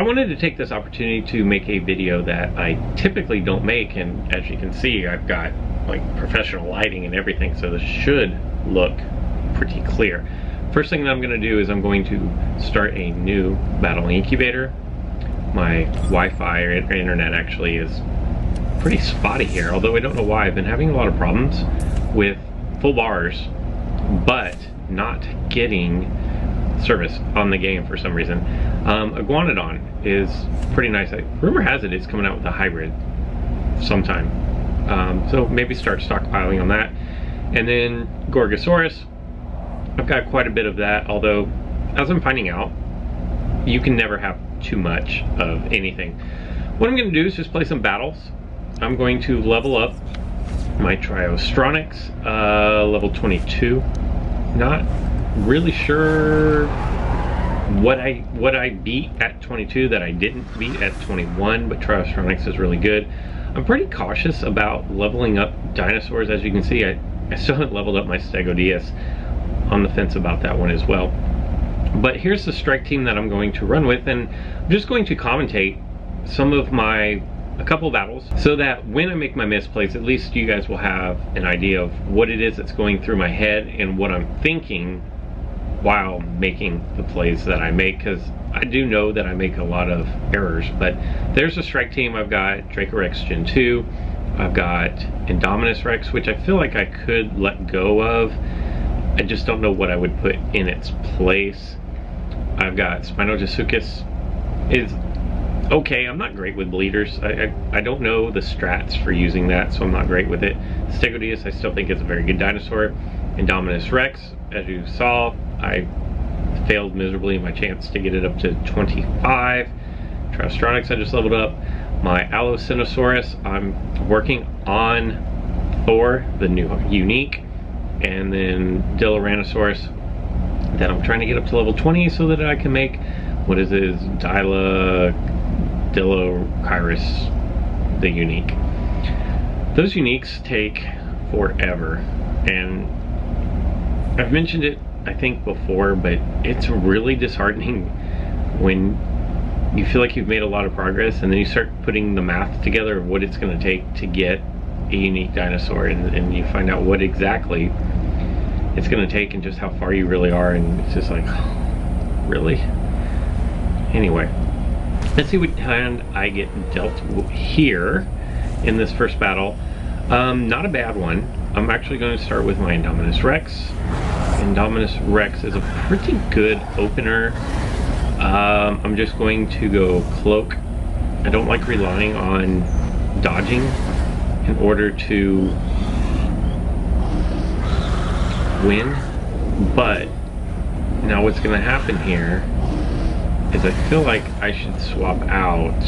wanted to take this opportunity to make a video that I typically don't make, and as you can see, I've got like professional lighting and everything, so this should look pretty clear. First thing that I'm going to do is I'm going to start a new battle incubator. My Wi-Fi or internet actually is pretty spotty here, although I don't know why. I've been having a lot of problems with full bars, but not getting service on the game for some reason. Iguanodon is pretty nice. Rumor has it it's coming out with a hybrid sometime. So maybe start stockpiling on that. And then Gorgosaurus, I've got quite a bit of that, although as I'm finding out, you can never have too much of anything. What I'm going to do is just play some battles. I'm going to level up my Triostronics, level 22. Not really sure what I beat at 22 that I didn't beat at 21, but Triostronics is really good. I'm pretty cautious about leveling up dinosaurs. As you can see, I still haven't leveled up my Stegosaurus. On the fence about that one as well. But here's the strike team that I'm going to run with, and I'm just going to commentate some of a couple of battles, so that when I make my misplays, at least you guys will have an idea of what it is that's going through my head and what I'm thinking while making the plays that I make, because I do know that I make a lot of errors. But there's a strike team. I've got Dracorex Gen 2, I've got Indominus Rex, which I feel like I could let go of. I just don't know what I would put in its place. I've got Spinojasuchus. Is okay. I'm not great with bleeders. I don't know the strats for using that, so I'm not great with it. Stegosaurus I still think is a very good dinosaur. Indominus Rex, as you saw, I failed miserably in my chance to get it up to 25. Triostronics I just leveled up. My Allocinosaurus, I'm working on Thor, the new unique. And then Diloranosaurus that I'm trying to get up to level 20 so that I can make, what is it, Dilokyrus, the unique. Those uniques take forever, and I've mentioned it I think before, but it's really disheartening when you feel like you've made a lot of progress and then you start putting the math together of what it's going to take to get a unique dinosaur, and you find out what exactly it's going to take and just how far you really are, and it's just like, really? Anyway, let's see what hand I get dealt here in this first battle. Not a bad one. I'm actually going to start with my Indominus Rex. Indominus Rex is a pretty good opener. I'm just going to go Cloak. I don't like relying on dodging in order to win, but now what's going to happen here is I feel like I should swap out,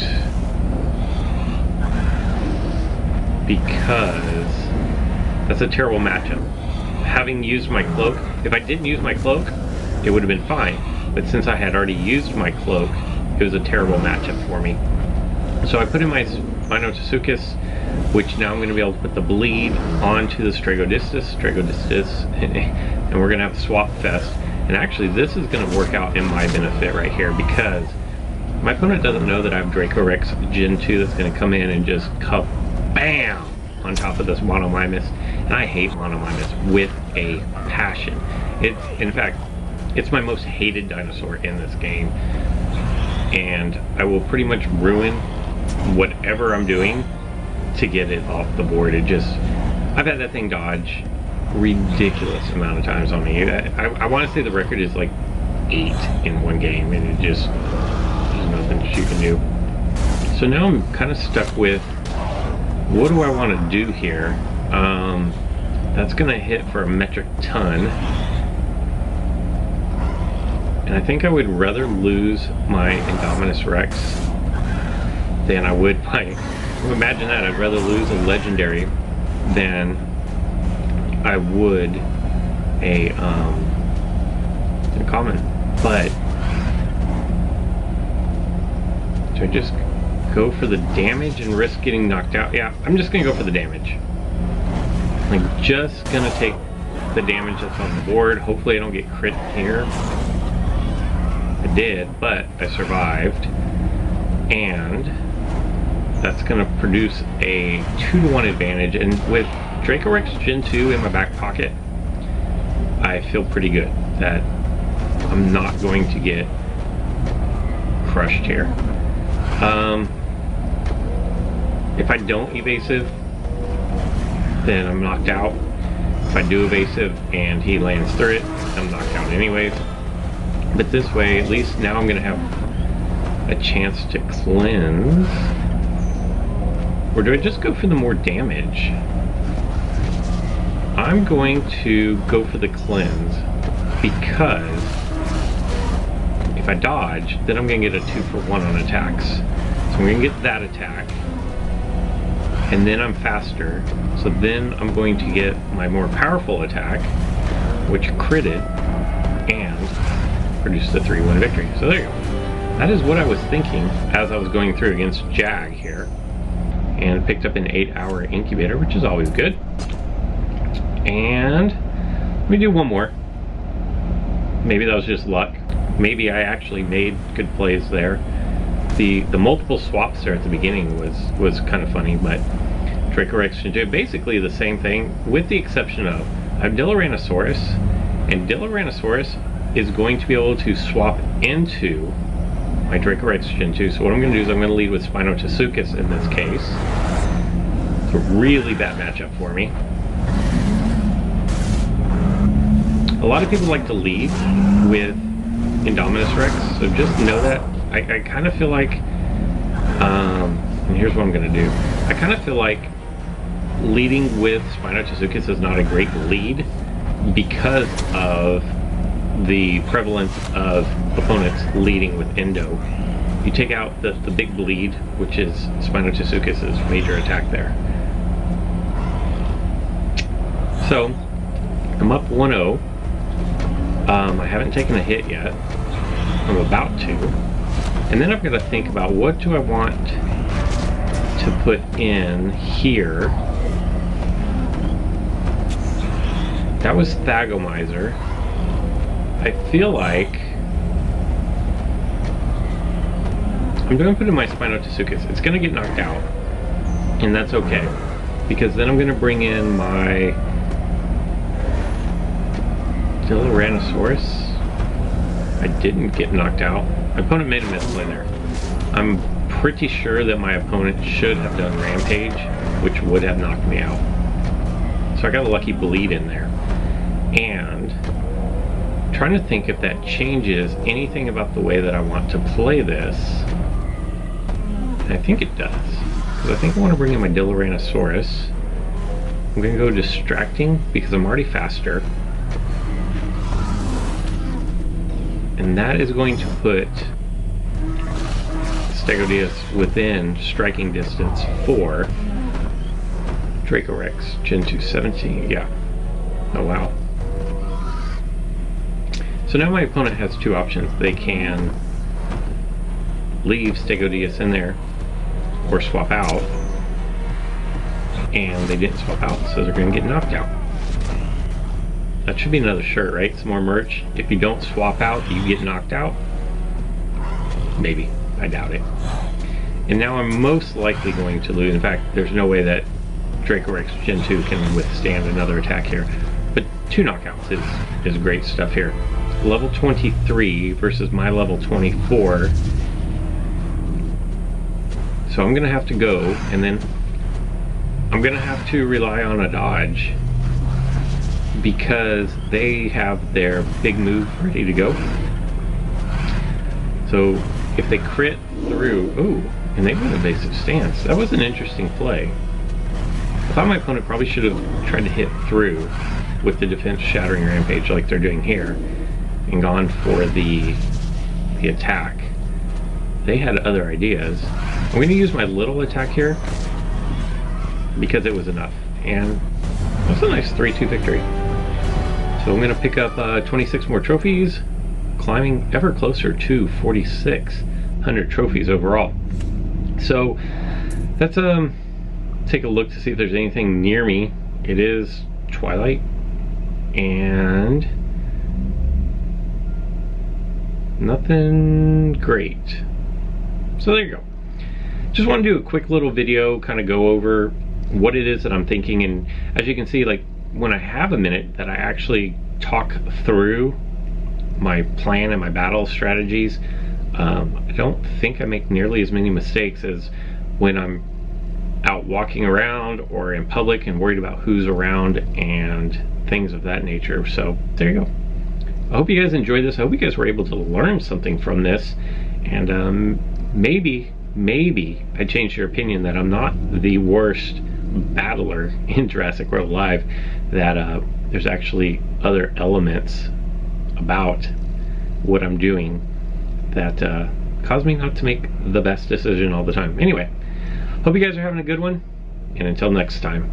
because that's a terrible matchup. Having used my Cloak, if I didn't use my Cloak, it would have been fine, but since I had already used my Cloak, it was a terrible matchup for me. So I put in my Spinojasuchus, which now I'm going to be able to put the bleed onto the Stragodistis, and we're going to have a swap fest. And actually this is going to work out in my benefit right here, because my opponent doesn't know that I have Dracorex Gen 2 that's going to come in and just bam on top of this Monomimus. And I hate Monomimus with a passion. In fact, it's my most hated dinosaur in this game, and I will pretty much ruin whatever I'm doing to get it off the board. I've had that thing dodge ridiculous amount of times on me. I want to say the record is like 8 in one game, and there's nothing you can do. So now I'm kind of stuck with, what do I want to do here? That's gonna hit for a metric ton, and I think I would rather lose my Indominus Rex than I would my, imagine that, I'd rather lose a legendary than I would a common. But do I just go for the damage and risk getting knocked out? Yeah, I'm just gonna go for the damage. I'm just gonna take the damage that's on the board. Hopefully I don't get crit here. I did, but I survived. and that's going to produce a 2-to-1 advantage. And with Draco Rex Gen 2 in my back pocket, I feel pretty good that I'm not going to get crushed here. If I don't evasive, then I'm knocked out. If I do evasive and he lands through it, I'm knocked out anyways. But this way, at least now I'm gonna have a chance to cleanse. Or do I just go for the more damage? I'm going to go for the cleanse, because if I dodge, then I'm gonna get a 2-for-1 on attacks. So I'm gonna get that attack, and then I'm faster. So then I'm going to get my more powerful attack, which critted and produced a 3-1 victory. So there you go. That is what I was thinking as I was going through against Jag here, and picked up an 8-hour incubator, which is always good. And let me do one more. Maybe that was just luck. Maybe I actually made good plays there. The multiple swaps there at the beginning was kind of funny, but Draco Rex Gen 2, basically the same thing, with the exception of I have Diloranosaurus, and Diloranosaurus is going to be able to swap into my Draco Rex Gen 2. So what I'm going to do is I'm going to lead with Spinotosuchus in this case. It's a really bad matchup for me. A lot of people like to lead with Indominus Rex, so just know that. I kind of feel like, and here's what I'm going to do. I kind of feel like leading with Spinotosuchus is not a great lead because of the prevalence of opponents leading with Endo. You take out the big bleed, which is Spinotosuchus' major attack there. So, I'm up 1-0. I haven't taken a hit yet. I'm about to. And then I've got to think about, what do I want to put in here? That was Thagomizer. I feel like I'm going to put in my Spinotosuchus. It's going to get knocked out, and that's okay, because then I'm going to bring in my Diloranosaurus. I didn't get knocked out. My opponent made a misplay there. I'm pretty sure that my opponent should have done Rampage, which would have knocked me out. So I got a lucky bleed in there. And I'm trying to think if that changes anything about the way that I want to play this. And I think it does, because I think I want to bring in my Diloranosaurus. I'm going to go distracting because I'm already faster. And that is going to put Stegodius within striking distance for Draco Rex Gen 2 17. Yeah. Oh wow. So now my opponent has two options. They can leave Stegodius in there or swap out. And they didn't swap out, so they're going to get knocked out. That should be another shirt, right? Some more merch. If you don't swap out, you get knocked out. Maybe. I doubt it. And now I'm most likely going to lose. In fact, there's no way that Draco Rex Gen 2 can withstand another attack here. But 2 knockouts is great stuff here. Level 23 versus my level 24. So I'm going to have to go, and then I'm going to have to rely on a dodge, because they have their big move ready to go. So if they crit through, ooh, and they went evasive stance. That was an interesting play. I thought my opponent probably should have tried to hit through with the defense shattering rampage like they're doing here, and gone for the attack. They had other ideas. I'm going to use my little attack here because it was enough, and that's a nice 3-2 victory. So I'm going to pick up 26 more trophies, climbing ever closer to 4,600 trophies overall. So let's take a look to see if there's anything near me. It is twilight, and nothing great. So there you go. just want to do a quick little video, kind of go over what it is that I'm thinking. And as you can see, like when I have a minute, that I actually talk through my plan and my battle strategies, I don't think I make nearly as many mistakes as when I'm out walking around or in public and worried about who's around and things of that nature. So there you go. I hope you guys enjoyed this. I hope you guys were able to learn something from this, and maybe I changed your opinion that I'm not the worst battler in Jurassic World Alive, that there's actually other elements about what I'm doing that cause me not to make the best decision all the time. Anyway, hope you guys are having a good one, and until next time.